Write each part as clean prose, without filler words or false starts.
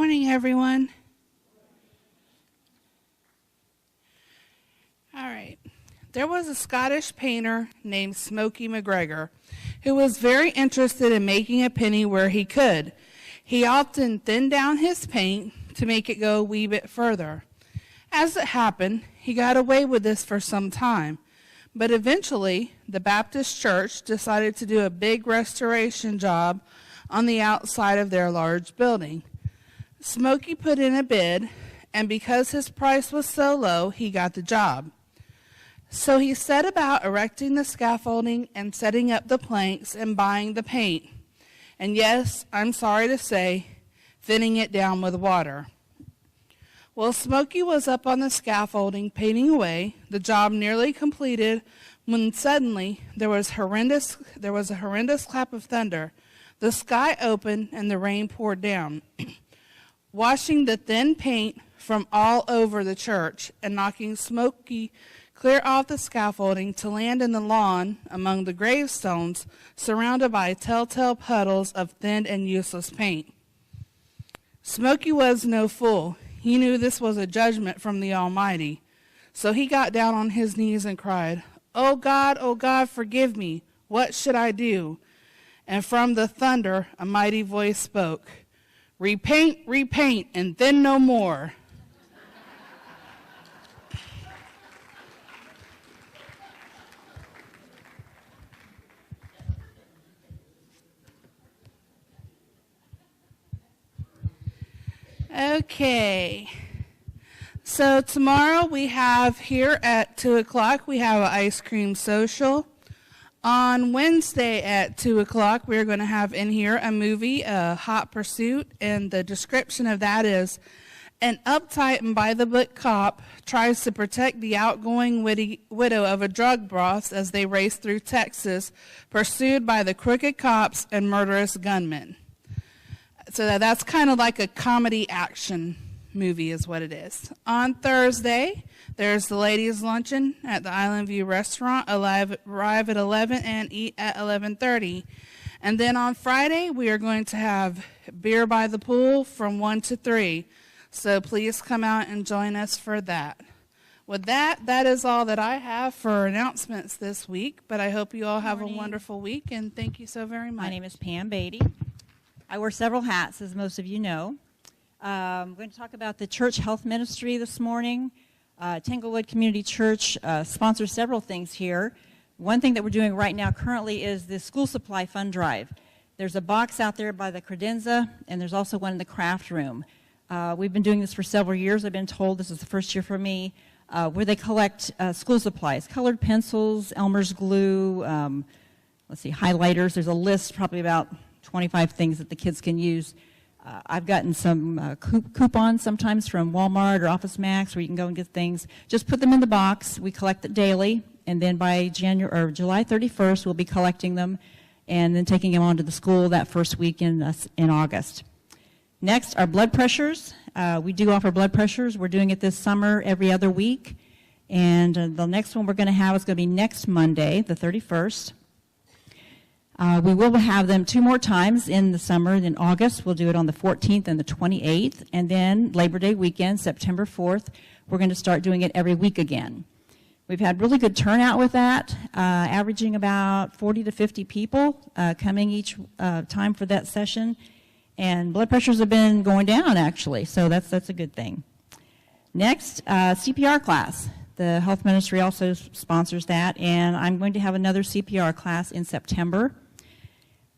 morning, everyone. All right. There was a Scottish painter named Smoky McGregor who was very interested in making a penny where he could. He often thinned down his paint to make it go a wee bit further. As it happened, he got away with this for some time, but eventually the Baptist church decided to do a big restoration job on the outside of their large building. Smoky put in a bid, and because his price was so low, he got the job. So he set about erecting the scaffolding and setting up the planks and buying the paint. And yes, I'm sorry to say, thinning it down with water. Well, Smoky was up on the scaffolding painting away, the job nearly completed, when suddenly there was a horrendous clap of thunder. The sky opened and the rain poured down, washing the thin paint from all over the church and knocking Smoky clear off the scaffolding to land in the lawn among the gravestones, surrounded by telltale puddles of thin and useless paint. Smoky was no fool. He knew this was a judgment from the Almighty. So he got down on his knees and cried, oh God, forgive me. What should I do?" And from the thunder, a mighty voice spoke, "Repaint, repaint, and then no more." Okay, so tomorrow we have here at 2 o'clock, we have an ice cream social. On Wednesday at 2 o'clock, we're going to have in here a movie, Hot Pursuit, and the description of that is an uptight and by-the-book cop tries to protect the outgoing widow of a drug boss as they race through Texas, pursued by the crooked cops and murderous gunmen. So that's kind of like a comedy action movie is what it is. On Thursday, there's the ladies' luncheon at the Island View Restaurant. Arrive at 11 and eat at 11:30. And then on Friday, we are going to have beer by the pool from 1 to 3. So please come out and join us for that. With that, that is all that I have for announcements this week. But I hope you all have a wonderful week, and thank you so very much. My name is Pam Beatty. I wear several hats, as most of you know. I'm going to talk about the church health ministry this morning. Tanglewood Community Church sponsors several things here. One thing that we're doing right now currently is the school supply fund drive. There's a box out there by the credenza, and there's also one in the craft room. We've been doing this for several years. I've been told this is the first year for me, where they collect school supplies, colored pencils, Elmer's glue, highlighters. There's a list, probably about 25 things that the kids can use. I've gotten some coupons sometimes from Walmart or Office Max where you can go and get things. Just put them in the box. We collect it daily, and then by July 31st, we'll be collecting them and then taking them on to the school that first week in August. Next, our blood pressures. We do offer blood pressures. We're doing it this summer every other week, and the next one we're going to have is going to be next Monday, the 31st. We will have them 2 more times in the summer. In August, we'll do it on the 14th and the 28th. And then Labor Day weekend, September 4th, we're going to start doing it every week again. We've had really good turnout with that, averaging about 40 to 50 people coming each time for that session. And blood pressures have been going down, actually, so that's a good thing. Next, CPR class. The health ministry also sponsors that, and I'm going to have another CPR class in September.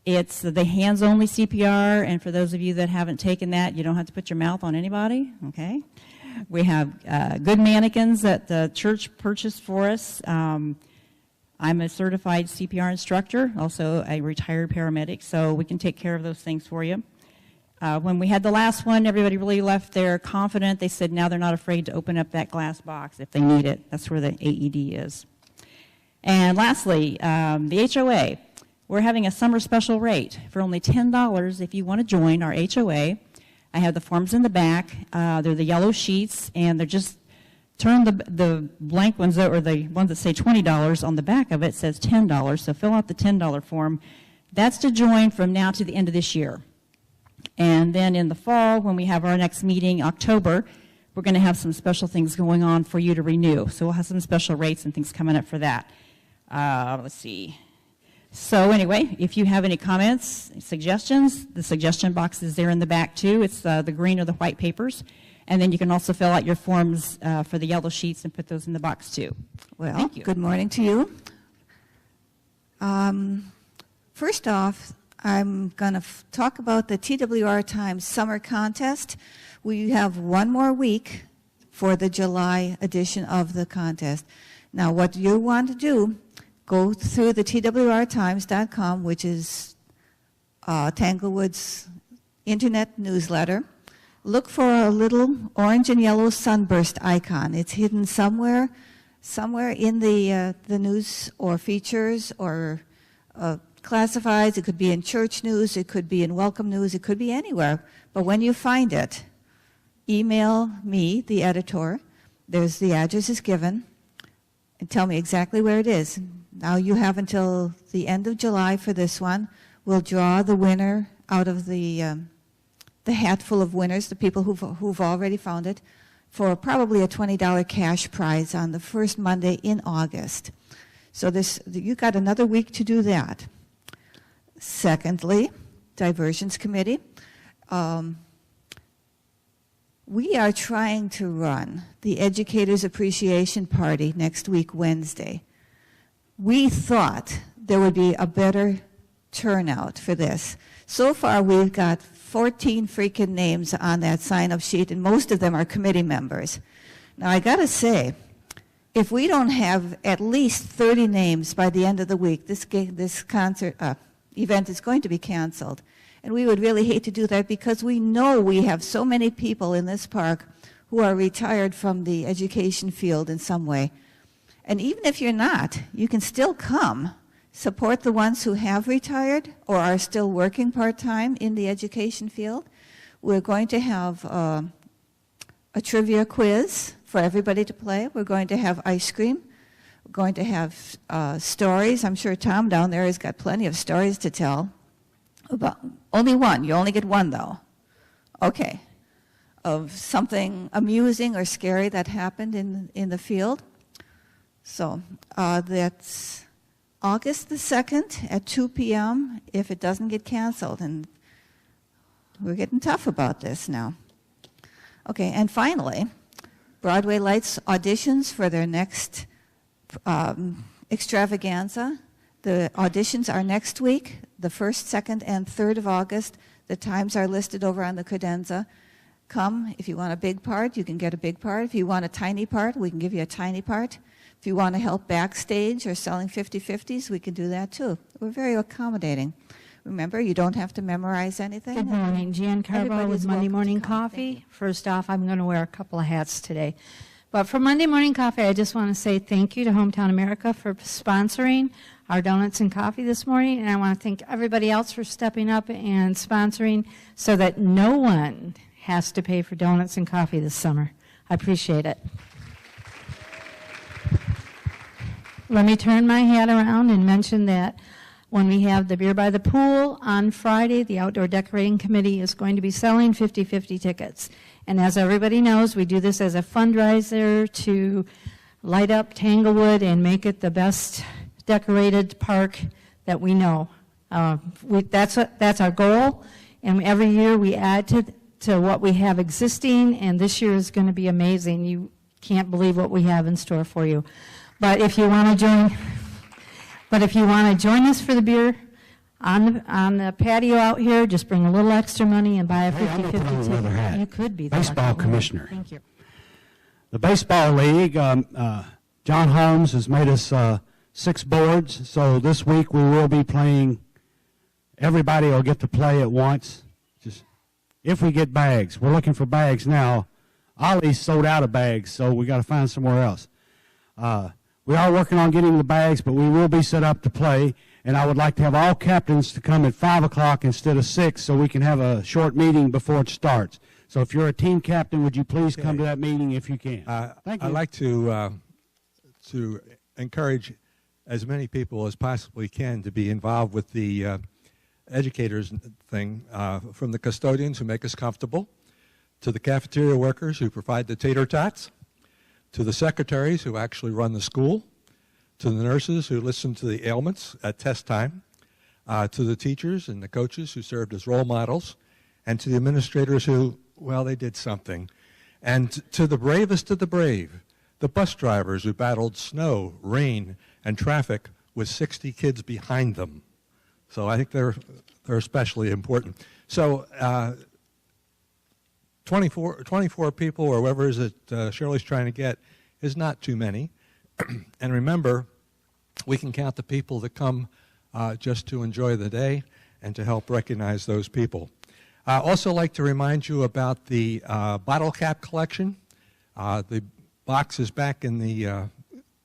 It's the hands-only CPR, and for those of you that haven't taken that, you don't have to put your mouth on anybody, okay? We have good mannequins that the church purchased for us. I'm a certified CPR instructor, also a retired paramedic, so we can take care of those things for you. When we had the last one, everybody really left there confident. They said now they're not afraid to open up that glass box if they need it. That's where the AED is. And lastly, the HOA. We're having a summer special rate for only $10 if you want to join our HOA. I have the forms in the back. They're the yellow sheets, and they're just turn the blank ones, or the ones that say $20 on the back of it says $10. So fill out the $10 form. That's to join from now to the end of this year. And then in the fall, when we have our next meeting, October, we're going to have some special things going on for you to renew. So we'll have some special rates and things coming up for that. Let's see. So anyway, if you have any comments, suggestions, the suggestion box is there in the back too. It's the green or the white papers. And then you can also fill out your forms for the yellow sheets and put those in the box too. Well, Thank you. good morning to you. First off, I'm going to talk about the TWR Times Summer Contest. We have one more week for the July edition of the contest. Now, what you want to do, go through the twrtimes.com, which is Tanglewood's internet newsletter. Look for a little orange and yellow sunburst icon. It's hidden somewhere in the news or features or classifieds. It could be in church news, it could be in welcome news, it could be anywhere. But when you find it, email me, the editor. There's the address is given, and tell me exactly where it is. Now you have until the end of July for this one. We'll draw the winner out of the hat full of winners, the people who've already found it, for probably a $20 cash prize on the first Monday in August. So you got another week to do that. Secondly, Diversions Committee. We are trying to run the Educators Appreciation Party next week, Wednesday. We thought there would be a better turnout for this. So far, we've got 14 freaking names on that sign-up sheet, and most of them are committee members. Now, I got to say, if we don't have at least 30 names by the end of the week, this event is going to be canceled. And we would really hate to do that because we know we have so many people in this park who are retired from the education field in some way. And even if you're not, you can still come, support the ones who have retired or are still working part-time in the education field. We're going to have a trivia quiz for everybody to play. We're going to have ice cream. We're going to have stories. I'm sure Tom down there has got plenty of stories to tell. About only one. You only get one, though. Okay. Of something amusing or scary that happened in the field. So that's August the 2nd at 2 p.m. if it doesn't get canceled. And we're getting tough about this now. Okay, and finally, Broadway Lights auditions for their next extravaganza. The auditions are next week, the 1st, 2nd, and 3rd of August. The times are listed over on the credenza. Come. If you want a big part, you can get a big part. If you want a tiny part, we can give you a tiny part. If you want to help backstage or selling 50/50s, we can do that too. We're very accommodating. Remember, you don't have to memorize anything. Good morning, Jan Carbo Everybody with is Monday welcome to Morning come. Thank Coffee. you. First off, I'm going to wear a couple of hats today. But for Monday Morning Coffee, I just want to say thank you to Hometown America for sponsoring our donuts and coffee this morning, and I want to thank everybody else for stepping up and sponsoring so that no one has to pay for donuts and coffee this summer. I appreciate it. Let me turn my hat around and mention that when we have the Beer by the Pool on Friday, the Outdoor Decorating Committee is going to be selling 50/50 tickets. And as everybody knows, we do this as a fundraiser to light up Tanglewood and make it the best decorated park that we know. That's our goal, and every year we add to what we have existing, and this year is going to be amazing. You can't believe what we have in store for you. But if you want to join us for the beer on the patio out here, just bring a little extra money and buy a 50/50 ticket. Another hat. You could be the Baseball lucky winner. commissioner. Thank you. The Baseball League, John Holmes has made us 6 boards, so this week we will be playing. Everybody will get to play at once, just if we get bags. We're looking for bags now. Ollie's sold out of bags, so we got to find somewhere else. We are working on getting the bags, but we will be set up to play, and I would like to have all captains to come at 5 o'clock instead of 6 so we can have a short meeting before it starts. So if you're a team captain, would you please come to that meeting if you can? Thank you. I'd like to encourage as many people as possibly can to be involved with the educators thing, from the custodians who make us comfortable, to the cafeteria workers who provide the tater tots, to the secretaries who actually run the school, to the nurses who listen to the ailments at test time, to the teachers and the coaches who served as role models, and to the administrators who, well, they did something. And to the bravest of the brave, the bus drivers who battled snow, rain, and traffic with 60 kids behind them. So I think they're especially important. So 24 people, or whoever is it Shirley's trying to get, is not too many. And remember, we can count the people that come just to enjoy the day and to help recognize those people. I also like to remind you about the bottle cap collection. The box is back in the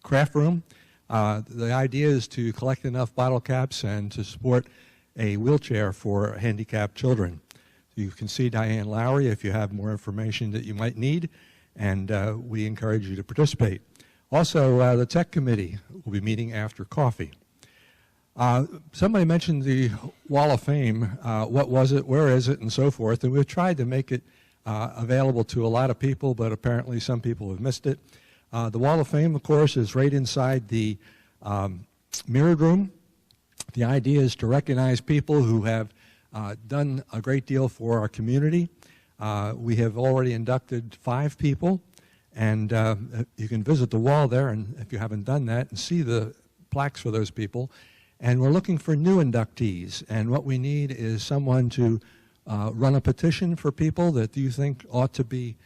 craft room. The idea is to collect enough bottle caps and to support a wheelchair for handicapped children. You can see Diane Lowry if you have more information that you might need, and we encourage you to participate. Also, the tech committee will be meeting after coffee. Somebody mentioned the Wall of Fame. What was it, where is it, and so forth, and we've tried to make it available to a lot of people, but apparently some people have missed it. The Wall of Fame, of course, is right inside the mirrored room. The idea is to recognize people who have done a great deal for our community. We have already inducted 5 people, and you can visit the wall there, and if you haven't done that, and see the plaques for those people. And we're looking for new inductees, and what we need is someone to run a petition for people that you think ought to be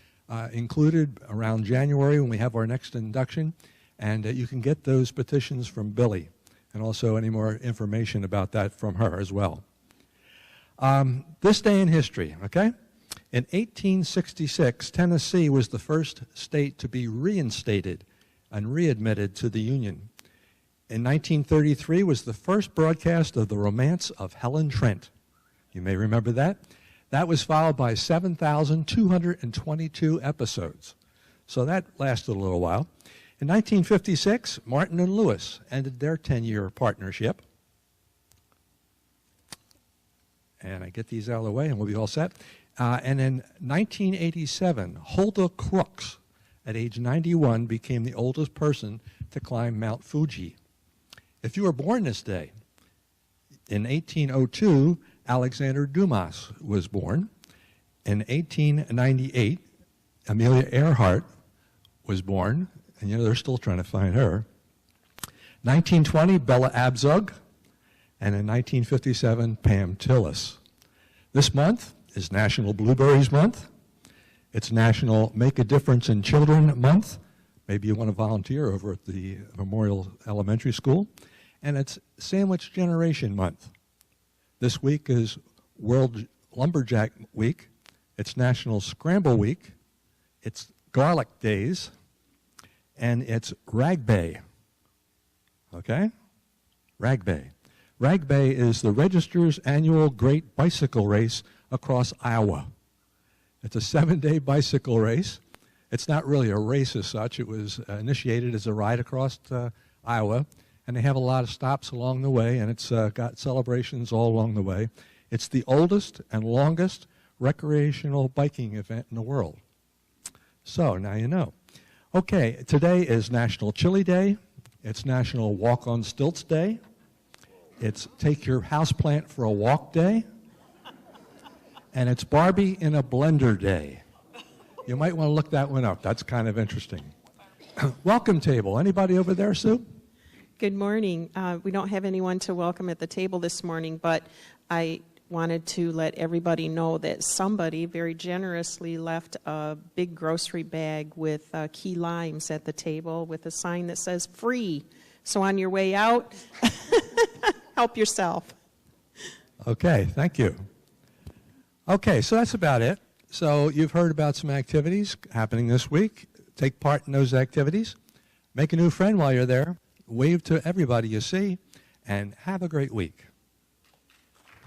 included around January when we have our next induction, and you can get those petitions from Billy, and also any more information about that from her as well. This day in history, okay? In 1866, Tennessee was the first state to be reinstated and readmitted to the Union. In 1933 was the first broadcast of The Romance of Helen Trent. You may remember that. That was followed by 7,222 episodes. So that lasted a little while. In 1956, Martin and Lewis ended their 10-year partnership. And I get these out of the way and we'll be all set. And in 1987, Hulda Crooks, at age 91, became the oldest person to climb Mount Fuji. If you were born this day, in 1802, Alexander Dumas was born. In 1898, Amelia Earhart was born, and you know they're still trying to find her. 1920, Bella Abzug, and in 1957, Pam Tillis. This month is National Blueberries Month. It's National Make a Difference in Children Month. Maybe you want to volunteer over at the Memorial Elementary School. And it's Sandwich Generation Month. This week is World Lumberjack Week. It's National Scramble Week. It's Garlic Days. And it's Rag Bay. Okay? Rag Bay. Rag Bay is the Register's annual Great Bicycle Race across Iowa. It's a 7-day bicycle race. It's not really a race as such. It was initiated as a ride across Iowa. And they have a lot of stops along the way, and it's got celebrations all along the way. It's the oldest and longest recreational biking event in the world. So now you know. Okay, today is National Chili Day. It's National Walk on Stilts Day. It's Take Your Houseplant for a Walk Day. And it's Barbie in a Blender Day. You might want to look that one up. That's kind of interesting. Welcome table. Anybody over there, Sue? Good morning. We don't have anyone to welcome at the table this morning, but I wanted to let everybody know that somebody very generously left a big grocery bag with key limes at the table with a sign that says free. So on your way out, help yourself. Okay, thank you. Okay, so that's about it. So you've heard about some activities happening this week. Take part in those activities. Make a new friend while you're there. Wave to everybody you see, and have a great week.